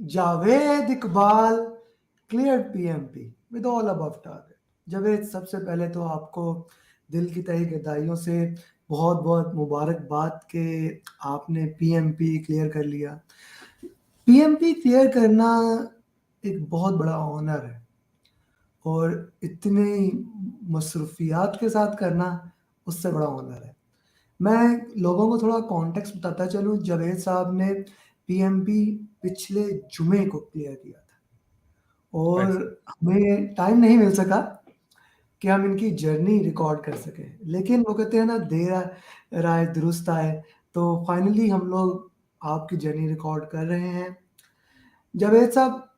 Javed Iqbal cleared PMP with all above target. Javed, सबसे पहले तो आपको दिल की तहे गहराइयों से बहुत बहुत मुबारकबाद कि आपने PMP क्लियर कर लिया। PMP क्लियर करना एक बहुत बड़ा ऑनर है और इतनी मसरूफियात के साथ करना उससे बड़ा ऑनर है। मैं लोगों को थोड़ा कॉन्टेक्स्ट बताता चलूं। जावेद साहब ने PMP पिछले जुमे को क्लियर किया था और अच्छा। हमें टाइम नहीं मिल सका कि हम इनकी जर्नी रिकॉर्ड कर सकें, लेकिन वो कहते हैं ना, देर आए दुरुस्त आए। तो फाइनली हम लोग आपकी जर्नी रिकॉर्ड कर रहे हैं। जावेद साहब,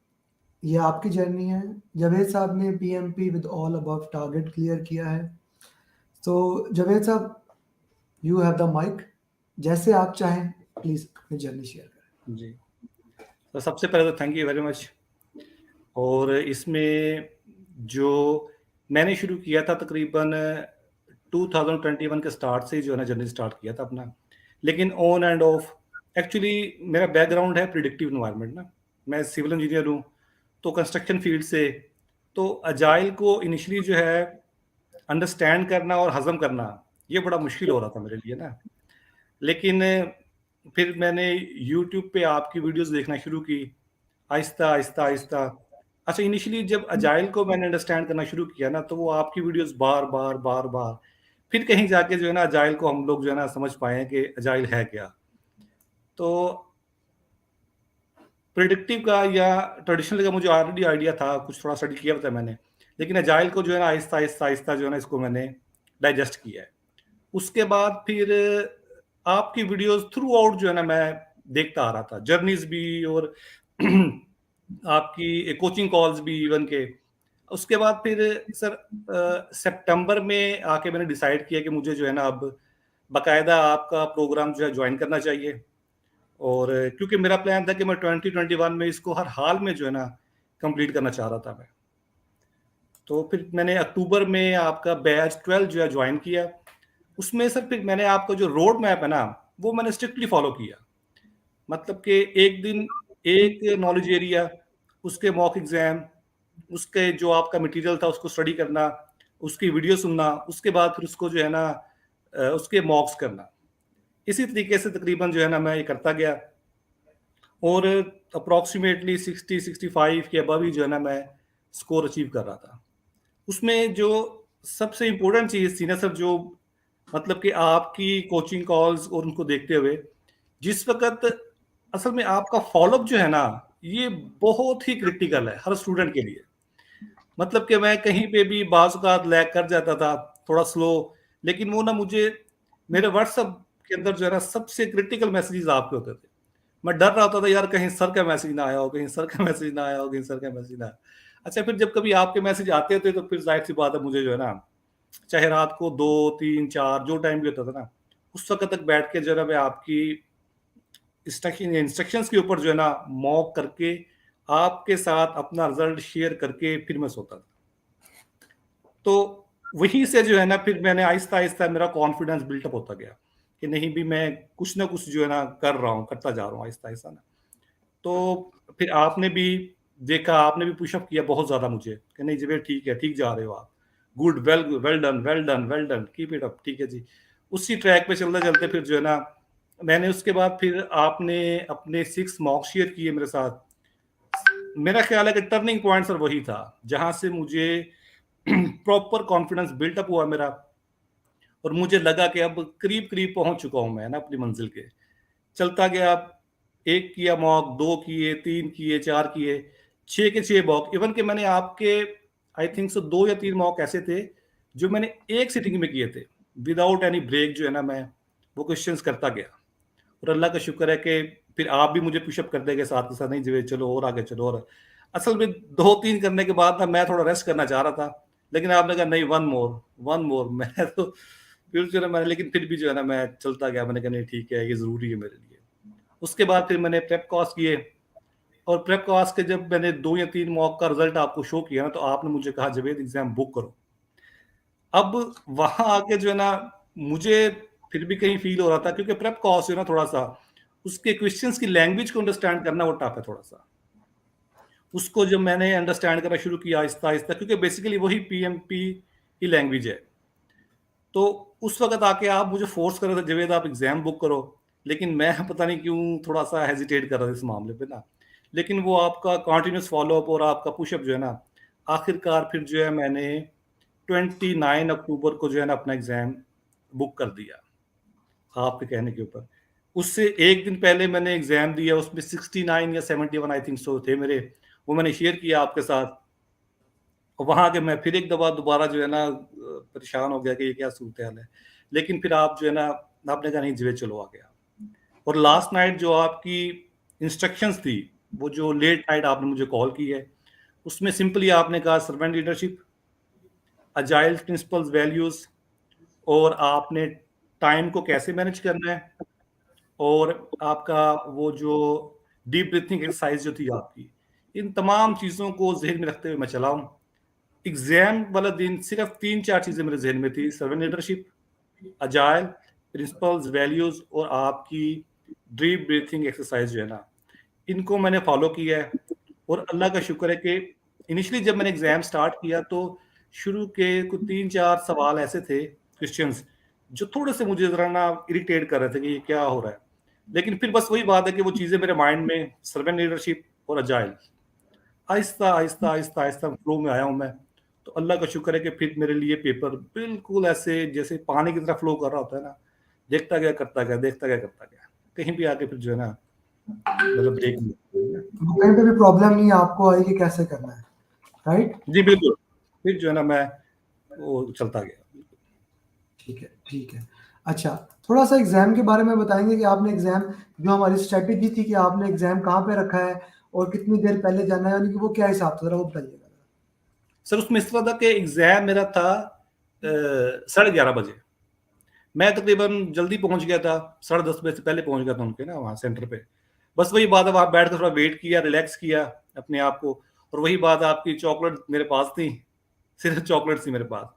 ये आपकी जर्नी है। जावेद साहब ने PMP with all above target clear किया है। तो जावेद साहब, यू हैव द माइक। जैसे आप चाहें प्लीज अपनी जर्नी शेयर करें। जी, तो सबसे पहले तो थैंक यू वेरी मच। और इसमें जो मैंने शुरू किया था तकरीबन 2021 के स्टार्ट से ही जो है ना जर्नी स्टार्ट किया था अपना, लेकिन ऑन एंड ऑफ। एक्चुअली मेरा बैकग्राउंड है प्रिडिक्टिव एनवायरनमेंट ना, मैं सिविल इंजीनियर हूँ, तो कंस्ट्रक्शन फील्ड से। तो अजाइल को इनिशियली जो है अंडरस्टैंड करना और हजम करना ये बड़ा मुश्किल हो रहा था मेरे लिए ना। लेकिन फिर मैंने यूट्यूब पे आपकी वीडियोस देखना शुरू की, आहिस्ता आहिस्ता आहिस्ता। अच्छा, इनिशियली जब अजाइल को मैंने अंडरस्टैंड करना शुरू किया ना, तो वो आपकी वीडियोस बार बार बार बार, फिर कहीं जाके जो है ना अजाइल को हम लोग जो है ना समझ पाए कि अजाइल है क्या। तो प्रिडिक्टिव का या ट्रेडिशनल का मुझे ऑलरेडी आइडिया था, कुछ थोड़ा स्टडी किया था मैंने, लेकिन अजाइल को जो है ना आहिस्ता आहिस्ता आहिस्ता जो है ना इसको मैंने डाइजेस्ट किया है। उसके बाद फिर आपकी वीडियोस थ्रू आउट जो है ना मैं देखता आ रहा था, जर्नीज भी और आपकी कोचिंग कॉल्स भी इवन के। उसके बाद फिर सर सितंबर में आके मैंने डिसाइड किया कि मुझे जो है ना अब बाकायदा आपका प्रोग्राम जो है ज्वाइन करना चाहिए। और क्योंकि मेरा प्लान था कि मैं 2021 में इसको हर हाल में जो है ना कंप्लीट करना चाह रहा था मैं। तो फिर मैंने अक्टूबर में आपका बैच 12 जो है ज्वाइन किया। उसमें सर फिर मैंने आपका जो रोड मैप है ना, वो मैंने स्ट्रिक्टली फॉलो किया। मतलब कि एक दिन एक नॉलेज एरिया, उसके मॉक एग्जाम, उसके जो आपका मटेरियल था उसको स्टडी करना, उसकी वीडियो सुनना, उसके बाद फिर उसको जो है ना उसके मॉक्स करना। इसी तरीके से तकरीबन जो है ना मैं ये करता गया और अप्रॉक्सीमेटली 60-65 के अबव ही जो है ना मैं स्कोर अचीव कर रहा था। उसमें जो सबसे इम्पोर्टेंट चीज़ थी ना सर, जो मतलब कि आपकी कोचिंग कॉल्स और उनको देखते हुए जिस वक़्त असल में आपका फ़ॉलो-अप जो है ना, ये बहुत ही क्रिटिकल है हर स्टूडेंट के लिए। मतलब कि मैं कहीं पे भी बाज़ औक़ात लैग कर जाता था, थोड़ा स्लो, लेकिन वो ना मुझे मेरे व्हाट्सएप के अंदर जो है ना सबसे क्रिटिकल मैसेजेस आपके होते थे। मैं डर रहा होता था यार कहीं सर का मैसेज ना आया हो, कहीं सर का मैसेज ना आया हो, कहीं सर का मैसेज ना आया। अच्छा, फिर जब कभी आपके मैसेज आते थे तो फिर ज़ाहिर-सी बात है मुझे जो है ना, चाहे रात को 2, 3, 4 जो टाइम भी होता था ना, उस वक़्त तक बैठ के जो है ना मैं आपकी इंस्ट्रक्शंस के ऊपर जो है ना मॉक करके आपके साथ अपना रिजल्ट शेयर करके फिर मैं सोता था। तो वहीं से जो है ना फिर मैंने आहिस्ता-आहिस्ता मेरा कॉन्फिडेंस बिल्ट अप होता गया कि नहीं भी मैं कुछ ना कुछ जो है ना कर रहा हूँ, करता जा रहा हूँ आहिस्ता-आहिस्ता ना। तो फिर आपने भी देखा, आपने भी पुशअप किया बहुत ज़्यादा मुझे कि नहीं ज़ुबैर ठीक है, ठीक जा रहे हो आप। Good, well well done, well done, well done, keep it up, ठीक है जी। उसी ट्रैक पे चलते-चलते फिर जो है ना मैंने उसके बाद फिर आपने अपने 6 मॉक शेयर किए मेरे साथ। मेरा ख्याल है कि टर्निंग पॉइंट सर वही था, जहाँ से मुझे प्रॉपर कॉन्फिडेंस बिल्ट अप हुआ मेरा और मुझे लगा कि अब करीब-करीब पहुँच चुका हूँ मैं ना अपनी मंज़िल के। चलता गया, 1 किया मॉक, 2 किए, 3 किए, 4 किए, 6 के 6 मॉक। इवन कि मैंने आपके आई थिंक सो 2 या 3 मॉक ऐसे थे, जो मैंने एक सिटिंग में किए थे, विदाउट एनी ब्रेक जो है ना मैं वो क्वेश्चंस करता गया। और अल्लाह का शुक्र है कि फिर आप भी मुझे पुशअप कर देंगे साथ के साथ, नहीं जुबैर चलो और आगे चलो। और असल में 2-3 करने के बाद ना मैं थोड़ा रेस्ट करना चाह रहा था, लेकिन आपने कहा नहीं, 1 मोर मैं तो फिर जो है मैंने, लेकिन फिर भी जो है ना मैं चलता गया। मैंने कहा नहीं ठीक है, ये ज़रूरी है मेरे लिए। उसके बाद फिर मैंने प्रेप कोर्स किए और प्रेप कोर्स के जब मैंने 2 या 3 मॉक का रिजल्ट आपको शो किया ना, तो आपने मुझे कहा जुबैर एग्ज़ाम बुक करो। अब वहाँ आके जो है ना मुझे फिर भी कहीं फ़ील हो रहा था, क्योंकि प्रेप कोर्स जो है ना थोड़ा-सा उसके क्वेश्चंस की लैंग्वेज को अंडरस्टैंड करना वो टफ है थोड़ा-सा। उसको जब मैंने अंडरस्टैंड करना शुरू किया आहिस्ता-आहिस्ता, क्योंकि बेसिकली वही पीएमपी की लैंग्वेज है। तो उस वक़्त आके आप मुझे फ़ोर्स कर रहे थे, "जावेद आप एग्ज़ाम बुक करो।" लेकिन मैं पता नहीं क्यों थोड़ा-सा हेजिटेट कर रहा था इस मामले पे ना। लेकिन वो आपका कंटीन्यूअस फ़ॉलो-अप और आपका पुश-अप जो है ना, आखिरकार फिर जो है मैंने 29 अक्टूबर को जो है ना अपना एग्ज़ाम बुक कर दिया, आपके कहने के ऊपर। उससे 1 दिन पहले मैंने एग्ज़ाम दिया, उसमें 69 या 71 आई थिंक सो थे मेरे, वो मैंने शेयर किया आपके साथ। और वहाँ आके मैं फिर एक दफ़ा दोबारा जो है ना परेशान हो गया कि ये क्या सूरत-ए-हाल है। लेकिन फिर आप जो है ना, आपने कहा नहीं जावेद चलो आगे आप। और लास्ट नाइट जो आपकी इंस्ट्रक्शंस थी, वो जो लेट नाइट आपने मुझे कॉल की है, उसमें सिंपली आपने कहा servant leadership, agile principles, values, और आपने टाइम को कैसे मैनेज करना है, और आपका वो जो डीप ब्रीथिंग एक्सरसाइज जो थी आपकी, इन तमाम चीज़ों को ज़हन में रखते हुए मैं चला हूँ। एग्ज़ाम वाला दिन सिर्फ़ 3-4 चीज़ें मेरे ज़हन में थी, servant leadership, agile, principles, values और आपकी डीप ब्रीथिंग एक्सरसाइज जो है ना, इनको मैंने फ़ॉलो किया है। और अल्लाह का शुक्र है कि इनिशियली जब मैंने एग्ज़ाम स्टार्ट किया तो शुरू के कुछ 3-4 सवाल ऐसे थे, क्वेश्चन्स, जो थोड़े-से मुझे ज़रा ना इरिटेट कर रहे थे कि ये क्या हो रहा है। लेकिन फिर बस वही बात है कि वो चीज़ें मेरे माइंड में, सर्वेंट लीडरशिप और अजाइल, आहिस्ता, आहिस्ता, आहिस्ता, आहिस्ता फ्लो में आया हूँ मैं। तो अल्लाह का शुक्र है कि फिर मेरे लिए पेपर बिल्कुल ऐसे जैसे पानी की तरह फ्लो कर रहा होता है ना, देखता गया, करता गया, देखता गया, करता गया। कहीं भी आके फिर जो है ना, मतलब ब्रेक नहीं हुआ। कहीं पे भी प्रॉब्लम नहीं आपको आई कि कैसे करना है, राइट? जी, बिल्कुल। फिर जो है ना मैं वो चलता गया। ठीक है, ठीक है। अच्छा, थोड़ा-सा एग्ज़ाम के बारे में बताएँगे कि आपने एग्ज़ाम जो हमारी स्ट्रैटेजी थी कि आपने एग्ज़ाम कहाँ पे रखा है और कितनी देर पहले जाना है, यानी कि वो क्या हिसाब था? ज़रा वो बताइएगा। सर उसमें इस तरह था कि एग्ज़ाम मेरा था 11:30 बजे। मैं तकरीबन जल्दी पहुँच गया था, 10:30 बजे से पहले पहुँच गया था उनके ना वहाँ सेंटर पे। बस वही बात है, वहाँ बैठ के थोड़ा वेट किया, रिलैक्स किया अपने आप को, और वही बात है, आपकी चॉकलेट मेरे पास थी, सिर्फ़ चॉकलेट थी मेरे पास।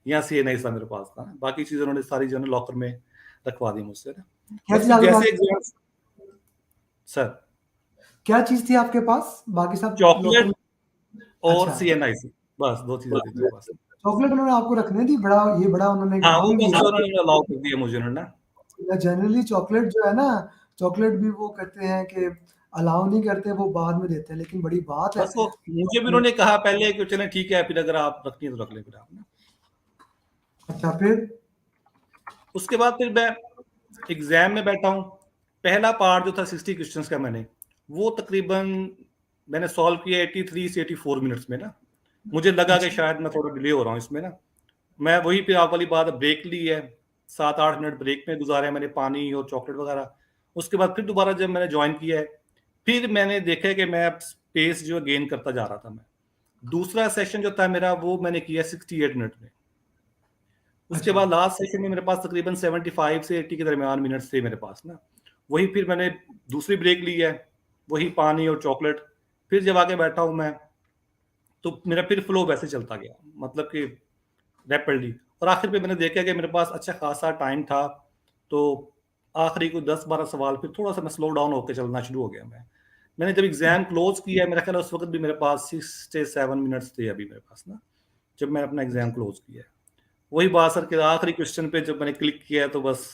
यहाँ से ये नहीं था मेरे पास था, बाकी चीज़ें उन्होंने सारी जो है ना लॉकर में रखवा दी मुझसे ना। क्या बस चीज़ फिर आपके जैसे पास एग्ज़ाम सर क्या चीज़ थी आपके पास? बाकी सब लॉकर चॉकलेट में और अच्छा, सीएनआईसी, बस 2 चीज़ें थी मेरे पास। चॉकलेट उन्होंने आपको रखने दी, बड़ा उन्होंने हाँ, वो काम बस किया। उन्होंने अलाउ कर दिया मुझे उन्होंने ना। जनरली चॉकलेट जो है ना, चॉकलेट भी वो कहते हैं कि अलाउ नहीं करते, वो बाद में देते हैं, लेकिन बड़ी बात है बस वो मुझे भी आपने उन्होंने कहा पहले कि चलें ठीक है, फिर अगर आप रखनी है तो रख लें फिर आप ना। अच्छा फिर? उसके बाद फिर मैं एग्ज़ाम में बैठा हूँ। पहला पार्ट जो था 60 क्वेश्चन्स का वो तकरीबन मैंने सॉल्व किया 83 से 84 मिनट्स में ना। मुझे लगा कि अच्छा, शायद मैं थोड़ा डिले हो रहा हूँ इसमें ना। मैं वही फिर आप वाली बात ब्रेक ली है, 7-8 मिनट ब्रेक में गुज़ारे मैंने, पानी और चॉकलेट वग़ैरह। उसके बाद फिर दोबारा जब मैंने जॉइन किया है, फिर मैंने देखा है कि मैं अब पेस जो है गेन करता जा रहा था मैं। दूसरा सेशन जो था मेरा वो मैंने किया 68 मिनट में। उसके अच्छा, बाद लास्ट सेशन में मेरे पास तकरीबन 75 से 80 के दरमियान मिनट्स थे मेरे पास ना। वही फिर मैंने दूसरी ब्रेक ली है, वही पानी और चॉकलेट। फिर जब आके बैठा हूँ मैं, तो मेरा फिर फ्लो वैसे चलता गया, मतलब कि रैपिडली। और आखिर में मैंने देखा कि मेरे पास अच्छा खासा टाइम था, तो आखिरी कोई 10-12 सवाल फिर थोड़ा-सा मैं स्लो डाउन होके चलना शुरू हो गया मैं। मैंने जब एग्ज़ाम क्लोज़ किया, मेरा ख़्याल है उस वक़्त भी मेरे पास 6 से 7 मिनट्स थे अभी मेरे पास ना, जब मैंने अपना एग्ज़ाम क्लोज़ किया है। वही बात सर कि आखिरी क्वेश्चन पे जब मैंने क्लिक किया तो बस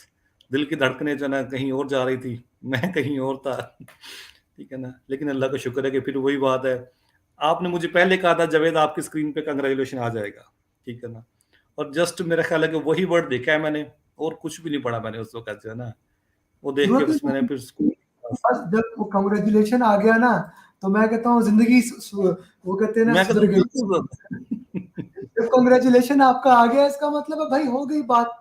दिल की धड़कनें जो है ना कहीं और जा रही थी, मैं कहीं और था। ठीक है ना? लेकिन अल्लाह का शुक्र है कि फिर वही बात है, आपने मुझे पहले कहा था जावेद आपकी स्क्रीन पे कांग्रेचुलेशन आ जाएगा, ठीक है ना? और जस्ट मेरा ख़्याल है कि वही वर्ड देखा है मैंने, और कुछ भी नहीं पढ़ा मैंने उस वक़्त जो है ना, वो देख के ज़रूरत ही बस मैंने नहीं फिर स्कूल बस जब वो कांग्रेचुलेशन आ गया ना, तो मैं कहता हूँ ज़िंदगी वो कहते हैं ना मैं कहता सुधर हूँ गई। बिल्कुल जब कांग्रेचुलेशन आपका आ गया इसका मतलब है भाई हो गई बात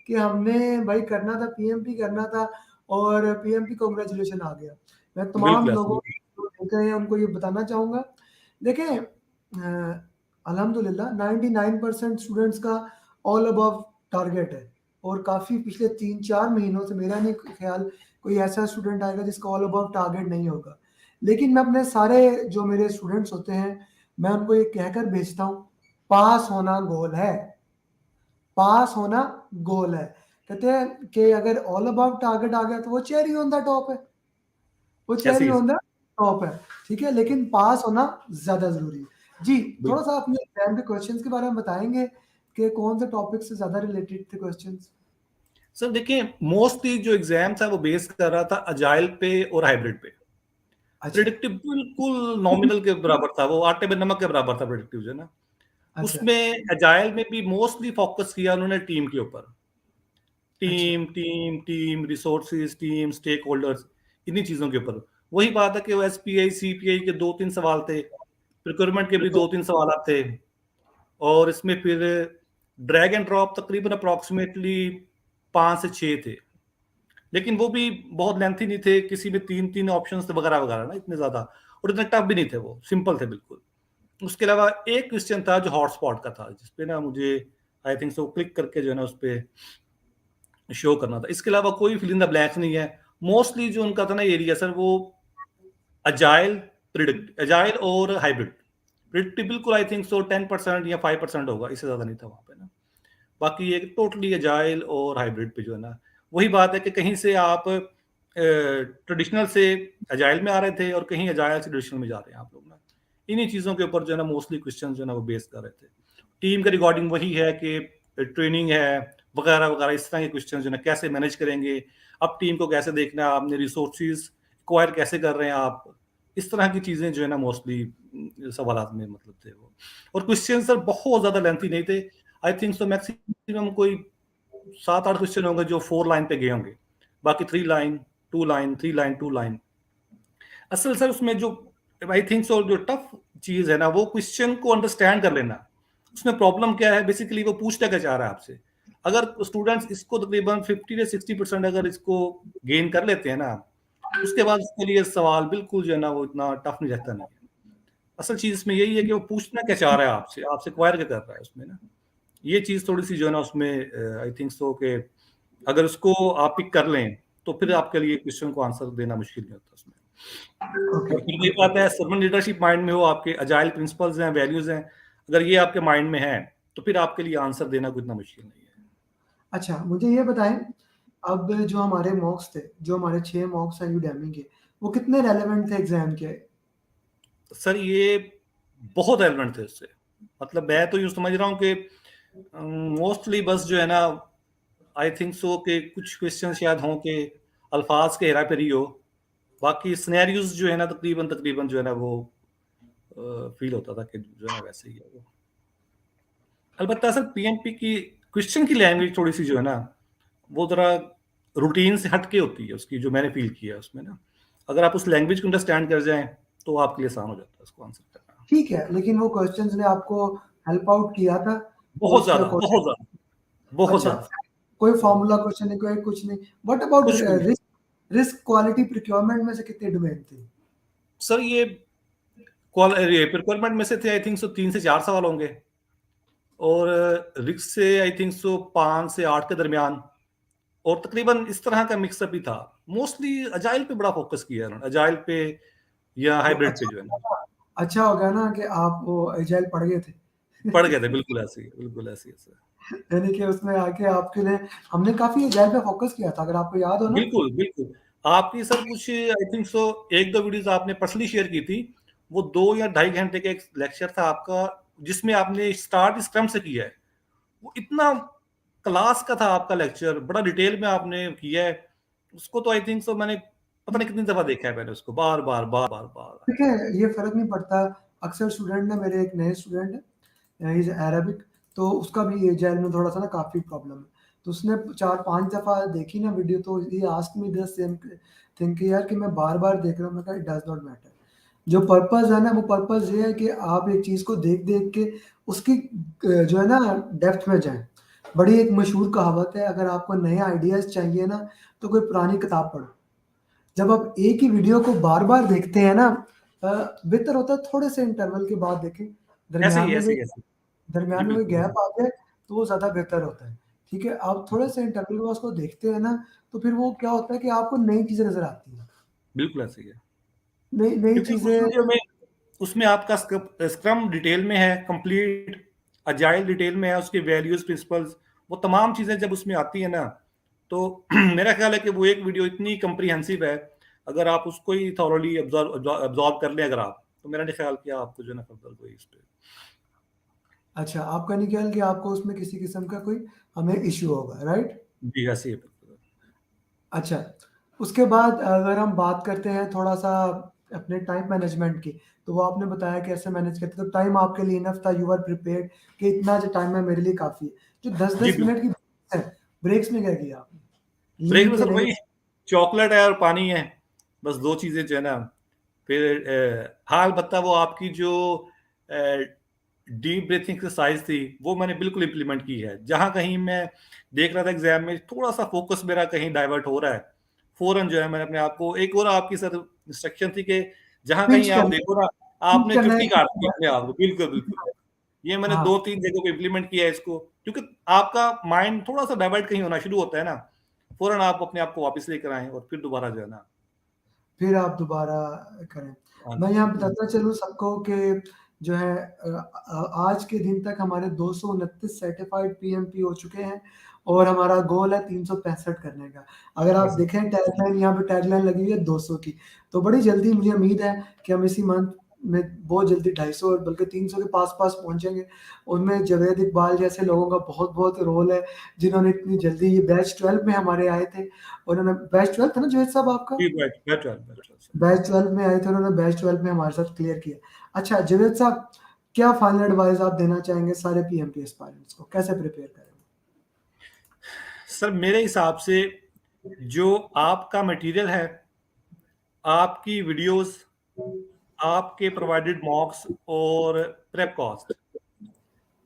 कि हमने भाई करना था पीएमपी करना था और पीएमपी कांग्रेचुलेशन आ गया। मैं तमाम बिल्कुल ऐसा लोगों बिल्कुल। जो देख रहे हैं उनको ये बताना चाहूँगा। देखें अल्हम्दुलिल्लाह 99% स्टूडेंट्स का ऑल अबव टारगेट है और काफ़ी पिछले 3-4 महीनों से मेरा नहीं ख़्याल कोई ऐसा स्टूडेंट आएगा जिसका ऑल अबव टारगेट नहीं होगा। लेकिन मैं अपने सारे जो मेरे स्टूडेंट्स होते हैं, मैं उनको ये कहकर भेजता हूँ पास होना गोल है, पास होना गोल है। कहते हैं कि अगर ऑल अबाउट टारगेट आ गया तो वो चेरी ऑन द टॉप है, वो ऐसे चेरी ही है ऑन सर। द टॉप है। ठीक है, लेकिन पास होना ज़्यादा ज़रूरी है। जी, बिल्कुल। थोड़ा-सा अपने एग्ज़ाम के क्वेश्चंस के बारे में बताएँगे कि कौन से टॉपिक से ज़्यादा रिलेटेड थे क्वेश्चंस? सर देखिए, मोस्टली जो एग्जाम था वो बेस कर रहा था अजाइल पे और हाइब्रिड पे। अच्छा, प्रिडिक्टिव बिल्कुल नॉमिनल के बराबर था, वो आटे में नमक के बराबर था प्रिडिक्टिव जो है ना। अच्छा, उसमें अजाइल में भी मोस्टली फोकस किया उन्होंने टीम के ऊपर। अच्छा, team team team resources, team, stakeholders, इन्हीं चीजों के ऊपर। वही बात है कि वो एसपीआई सीपीआई के 2-3 सवाल थे, प्रिक्योरमेंट के भी 2-3 सवाल थे, और इसमें फिर ड्रैग एंड ड्रॉप तकरीबन अप्रॉक्सीमेटली 5 से 6 थे। लेकिन वो भी बहुत लेंथी नहीं थे, किसी में 3-3 ऑप्शंस थे वगैरह वगैरह ना, इतने ज्यादा, और इतने टफ भी नहीं थे, वो सिंपल थे बिल्कुल। उसके अलावा एक क्वेश्चन था जो हॉटस्पॉट का था, जिसपे ना मुझे आई थिंक सो क्लिक करके जो है ना उस पे शो करना था। इसके अलावा कोई फिल इन द ब्लैंक्स नहीं है। मोस्टली जो उनका था ना एरिया सर, वो अजाइल, प्रिडिक्ट अजाइल और हाइब्रिड। प्रिडिक्ट बिल्कुल आई थिंक सो 10% या 5% होगा, इससे ज्यादा नहीं था वहां पे ना। बाकी ये टोटली अजाइल और हाइब्रिड पे जो है ना, वही बात है कि कहीं से आप ट्रेडिशनल से अजाइल में आ रहे थे और कहीं अजाइल से ट्रेडिशनल में जा रहे हैं आप लोग ना। इन्हीं चीज़ों के ऊपर जो है ना मोस्टली क्वेश्चन जो है ना वो बेस कर रहे थे। टीम के रिगार्डिंग वही है कि ट्रेनिंग है वगैरह वगैरह, इस तरह के क्वेश्चन जो है ना, कैसे मैनेज करेंगे, अब टीम को कैसे देखना है आपने, रिसोर्सेज एक्वायर कैसे कर रहे हैं आप, इस तरह की चीज़ें जो है ना मोस्टली सवाल में मतलब थे वो। और क्वेश्चन सर बहुत ज़्यादा लेंथी नहीं थे। आई थिंक सो मैक्सिमम कोई 7-8 क्वेश्चन होंगे जो 4 लाइन पे गए होंगे, बाकी 3 लाइन, 2 लाइन, 3 लाइन, 2 लाइन। असल सर उसमें जो आई थिंक सो जो टफ चीज है ना, वो क्वेश्चन को अंडरस्टैंड कर लेना। उसमें प्रॉब्लम क्या है, बेसिकली वो पूछना क्या चाह रहा है आपसे। अगर स्टूडेंट्स इसको तकरीबन 50 से 60% अगर इसको गेन कर लेते हैं ना, उसके बाद उसके लिए सवाल बिल्कुल जो है ना वो इतना टफ नहीं रहता नहीं है। असल चीज इसमें यही है कि वो पूछना क्या चाह रहा है आपसे, आपसे क्वायर क्या कर रहा है उसमें ना। ये चीज थोड़ी सी जो है ना उसमें आई थिंक सो कि अगर उसको आप पिक कर लें तो फिर आपके लिए क्वेश्चन को आंसर देना मुश्किल नहीं होता उसमें। ओके। और फिर वही बात है, सर्वेंट लीडरशिप माइंड में हो, आपके अजाइल प्रिंसिपल्स हैं, वैल्यूज हैं, अगर ये आपके माइंड में है तो फिर आपके लिए आंसर देना कोई इतना मुश्किल नहीं है। अच्छा, मुझे ये बताएँ, अब जो हमारे मॉक्स थे, जो हमारे 6 मॉक्स हैं यूडेमी के, वो कितने रेलेवेंट थे एग्ज़ाम के? सर ये बहुत एलिमेंट थे उससे, मतलब मैं तो यूँ समझ रहा हूँ कि मोस्टली बस जो है ना आई थिंक सो कि कुछ क्वेश्चन शायद हों कि अल्फाज के हेरा फेरी हो, बाकी सिनेरियोज जो है ना तकरीबन तकरीबन जो है ना वो फील होता था कि जो है ना वैसे ही है वो। अलबत्ता सर पीएमपी की क्वेश्चन की लैंग्वेज थोड़ी सी जो है ना वो ज़रा रूटीन से हट के होती है उसकी, जो मैंने फील किया है उसमें ना। अगर आप उस लैंग्वेज को अंडरस्टैंड कर जाएँ तो आपके लिए आसान हो जाता है उसको आंसर करना। ठीक है, लेकिन वो क्वेश्चंस ने आपको हेल्प आउट किया था? बहुत उसके ज़्यादा, अकॉर्डिंग बहुत ज़्यादा, बहुत अच्छा, ज़्यादा। कोई फ़ॉर्मूला क्वेश्चन नहीं, कोई कुछ नहीं। व्हाट अबाउट कुछ भी नहीं। रिस्क रिस्क क्वालिटी प्रोक्योरमेंट में से कितनी डोमेन थी? सर ये ये रिक्वायरमेंट में से थे आई थिंक सो 3 से 4 सवाल होंगे, और रिस्क से आई थिंक सो 5 से 8 के दरमियान, और तकरीबन इस तरह का मिक्सअप ही था। मोस्टली अजाइल पे बड़ा फोकस किया है उन्होंने, अजाइल पे या तो हाइब्रिड पे अच्छा जो है हो ना। गया ना, अच्छा हो गया ना कि आप वो एजाइल पढ़ गए थे। पढ़ गए थे, बिल्कुल ऐसे ही, बिल्कुल ऐसे ही है सर। यानी कि उसमें आके आपके लिए हमने काफ़ी एजाइल पे फ़ोकस किया था, अगर आपको याद हो ना। बिल्कुल, बिल्कुल। आपकी सर कुछ आई थिंक सो 1-2 वीडियोज़ आपने पर्सनली शेयर की थी। वो 2 या ढाई घंटे का एक लेक्चर था आपका, जिसमें आपने स्टार्ट स्क्रम से किया है। वो इतना क्लास का था आपका लेक्चर, बड़ा डिटेल में आपने किया है। उसको तो आई थिंक सो मैंने पता नहीं कितनी दफ़ा देखा है मैंने उसको, बार-बार, बार-बार। देखिए, ये फ़र्क नहीं पड़ता। अक्सर स्टूडेंट ना, मेरे एक नए स्टूडेंट है, ही इज़ अरेबिक, तो उसका भी एजाइल में थोड़ा-सा ना काफ़ी प्रॉब्लम है। तो उसने 4-5 दफ़ा देखी ना वीडियो, तो he asked me the same thing कि यार कि मैं बार-बार देख रहा हूँ। मैंने कहा इट डज़ नॉट मैटर। जो पर्पज़ है ना, वो पर्पज़ ये है कि आप एक चीज़ को देख-देख के उसकी जो है ना डेप्थ में जाएँ। बड़ी एक मशहूर कहावत है, अगर आपको नए आइडियाज़ चाहिए ना, तो कोई पुरानी किताब पढ़ो। जब आप एक ही वीडियो को बार-बार देखते हैं ना, बेहतर होता है थोड़े से इंटरवल के बाद देखें। ऐसे दरमियान ही, में ऐसे कोई ही, ऐसे ही। जी, दरमियान में कोई बिल्कुल ऐसे गैप ही। आ जाए, तो वो ज़्यादा बेहतर होता है। ठीक है? आप थोड़े से इंटरवल के बाद उसको देखते हैं ना, तो फिर वो क्या होता है कि आपको नई चीज़ें नज़र आती हैं। बिल्कुल ऐसे ही है। नई नई क्योंकि उस चीज़ें। वीडियो में उसमें आपका स्क्रम डिटेल में है कंप्लीट, अजाइल डिटेल में है, उसके वैल्यूज प्रिंसिपल्स, वो तमाम चीजें जब उसमें आती है ना, तो मेरा ख्याल है कि वो एक वीडियो इतनी कंप्रीहेंसिव है अगर आप उसको ही थॉरली एब्जॉर्ब कर लें अगर आप, तो मेरा नहीं ख्याल कि आपको जो है ना फर्दर कोई इस पे। अच्छा, आपका नहीं ख्याल कि आपको उसमें किसी किस्म का कोई हमें इश्यू होगा, राइट? जी, ऐसे ही है बिल्कुल। अच्छा, उसके बाद अगर हम बात करते हैं थोड़ा-सा अपने टाइम मैनेजमेंट की, तो वो आपने बताया कैसे मैनेज करते, तो टाइम आपके लिए इनफ था, यू आर प्रिपेयर्ड कि इतना जो टाइम है मेरे लिए काफ़ी है। जो जी, 10-10 मिनट बिल्कुल। की ब्रेक्स हैं, ब्रेक्स में क्या किया आपने? ब्रेक लीन में के सर नहीं? वही चॉकलेट है और पानी है, बस 2 चीज़ें जो है ना। फिर हाँ, अलबत्ता वो आपकी जो अ, डीप ब्रीथिंग एक्सरसाइज थी, वो मैंने बिल्कुल इम्प्लीमेंट की है। जहाँ कहीं मैं देख रहा था एग्ज़ाम में थोड़ा-सा फ़ोकस मेरा कहीं डाइवर्ट हो रहा है, फ़ौरन जो है मैंने अपने आप को, एक और आपकी सर इंस्ट्रक्शन थी कि जहाँ पिंच कहीं आप करना देखो ना, पिंच आपने करना है चुटकी कि काट दी अपने आप को। बिल्कुल, बिल्कुल। ये मैंने हाँ, 2-3 जगहों पे इम्प्लीमेंट किया है इसको, क्योंकि आपका माइंड थोड़ा-सा डाइवर्ट कहीं होना शुरू होता है ना, फ़ौरन आप अपने आप को वापस लेकर आएँ और फिर दोबारा जो है ना। फिर आप दोबारा करें। हाँ मैं जी, यहाँ बिल्कुल। बताता चलूँ सबको कि जो है आज के दिन तक हमारे 229 सर्टिफाइड पीएमपी हो चुके हैं और हमारा गोल है 365 करने का। अगर आप ऐसे ही। देखें टैगलाइन, यहाँ पे टैगलाइन लगी हुई है 200 की, तो बड़ी जल्दी मुझे उम्मीद है कि हम इसी मंथ में बहुत जल्दी 250 और बल्कि 300 के पास-पास पहुँचेंगे। उनमें जावेद इकबाल जैसे लोगों का बहुत-बहुत रोल है, जिन्होंने इतनी जल्दी ये बैच 12 में हमारे आए थे। उन्होंने बैच 12 था ना जावेद साहब आपका? जी, बैट सर। बैच 12 में आए थे, उन्होंने बैच 12 में हमारे साथ क्लियर किया। अच्छा जावेद साहब, क्या फाइनल एडवाइस आप देना चाहेंगे सारे पीएमपी एस्पायरेंट्स को? कैसे प्रिपेयर करें? सर मेरे हिसाब से जो आपका मटेरियल है, आपकी वीडियोज़, आपके प्रोवाइडेड मॉक्स और प्रेप कॉस्ट,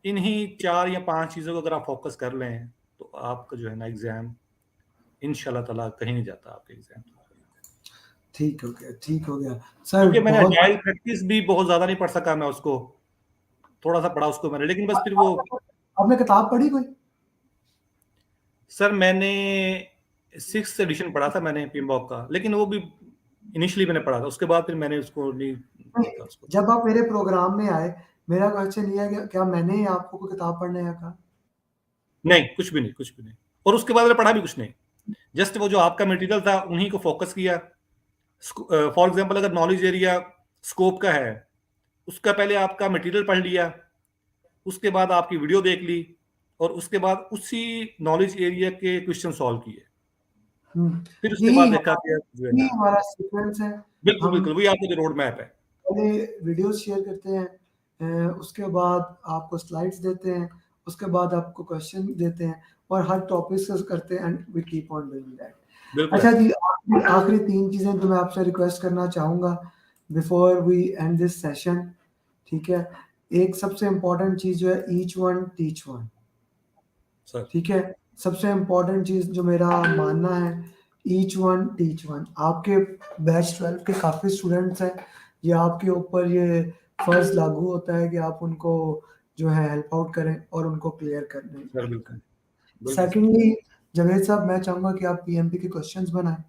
इन्हीं 4 या 5 चीज़ों को अगर आप फ़ोकस कर लें, तो आपका जो है ना एग्ज़ाम इंशाल्लाह ताला कहीं नहीं जाता आपका एग्ज़ाम। ठीक हो गया, ठीक हो गया। सर क्योंकि मैंने बहुत अजाइल प्रैक्टिस भी बहुत ज़्यादा नहीं पढ़ सका मैं उसको, थोड़ा-सा पढ़ा उसको मैंने, लेकिन बस फिर वो। आपने किताब पढ़ी कोई? सर मैंने 6th एडिशन पढ़ा था मैंने पिमबॉक का, लेकिन वो भी इनिशियली मैंने पढ़ा था, उसके बाद फिर मैंने उसको नहीं नहीं, देखा उसको। जब आप मेरे प्रोग्राम में आए, मेरा क्वेश्चन ये है कि क्या मैंने ही आपको कोई किताब पढ़ने का कहा? नहीं, कुछ भी नहीं, कुछ भी नहीं। और उसके बाद मैंने पढ़ा भी कुछ नहीं। जस्ट वो जो आपका मटेरियल था उन्हीं को फ़ोकस किया। फॉर एग्ज़ाम्पल अगर नॉलेज एरिया स्कोप का है, उसका पहले आपका मटेरियल पढ़ लिया, उसके बाद आपकी वीडियो देख ली और उसके बाद उसी नॉलेज एरिया के क्वेश्चन सॉल्व किए। हुँ, फिर उसके यही बाद देखा हमारा कि जो है यही ना। हमारा सीक्वेंस है। बिल्कुल, हम बिल्कुल, वही आपका जो रोड मैप है। पहले वीडियोज़ शेयर करते हैं, उसके बाद आपको स्लाइड्स देते हैं, उसके बाद आपको क्वेश्चन देते हैं और हर टॉपिक से करते हैं and we keep on doing that. बिल्कुल अच्छा ऐसे ही जी, है। आखिरी आखिरी 3 चीज़ें जो मैं आपसे रिक्वेस्ट करना चाहूँगा before we end this session, ठीक है? एक सबसे इम्पोर्टेंट चीज़ जो है each one teach one, sir, ठीक है? सबसे इम्पोर्टेंट चीज़ जो मेरा मानना है, ईच वन टीच वन। आपके बैच 12 के काफ़ी स्टूडेंट्स हैं, ये आपके ऊपर ये फ़र्ज़ लागू होता है कि आप उनको जो है हेल्प आउट करें और उनको क्लियर करने सर हेल्प बिल्कुल। करें। बिल्कुल सर। सेकंडली जावेद साहब, मैं चाहूँगा कि आप पीएमपी के क्वेश्चंस बनाएँ।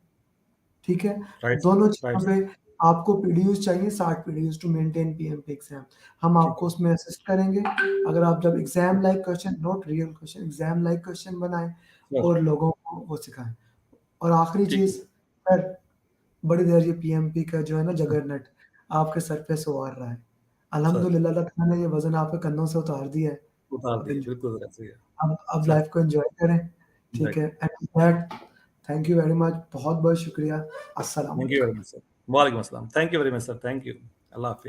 ठीक है? राइट सर, दोनों राइट चीज़ों सर। पे आपको पीडीयूज़ चाहिए, 60 पीडीयूज़ टू मेंटेन पीएमपी एग्ज़ाम। हम ठीक आपको है। उसमें असिस्ट करेंगे। अगर आप जब exam like question, not real question, exam like question बनाएँ सर, और लोगों को वो सिखाएँ। और आखिरी ठीक चीज़, है। सर बड़ी देर ये पीएमपी का जो है ना जगरनट आपके सर पे सवार रहा है। सर, अल्हम्दुलिल्लाह अल्लाह ताला ने ये वज़न आपके कंधों से उतार दिया है। उतार अब दिए, बिल्कुल सर, ऐसे ही है। अब सर, लाइफ़ को एन्जॉय करें, ठीक राइट। है? And with that thank you very much, बहुत-बहुत शुक्रिया। अस्सलाम थैंक यू वालेकुम। Very much sir. वालेकुम अस्सलाम। Thank you very much sir, thank you. अल्लाह हाफ़िज़।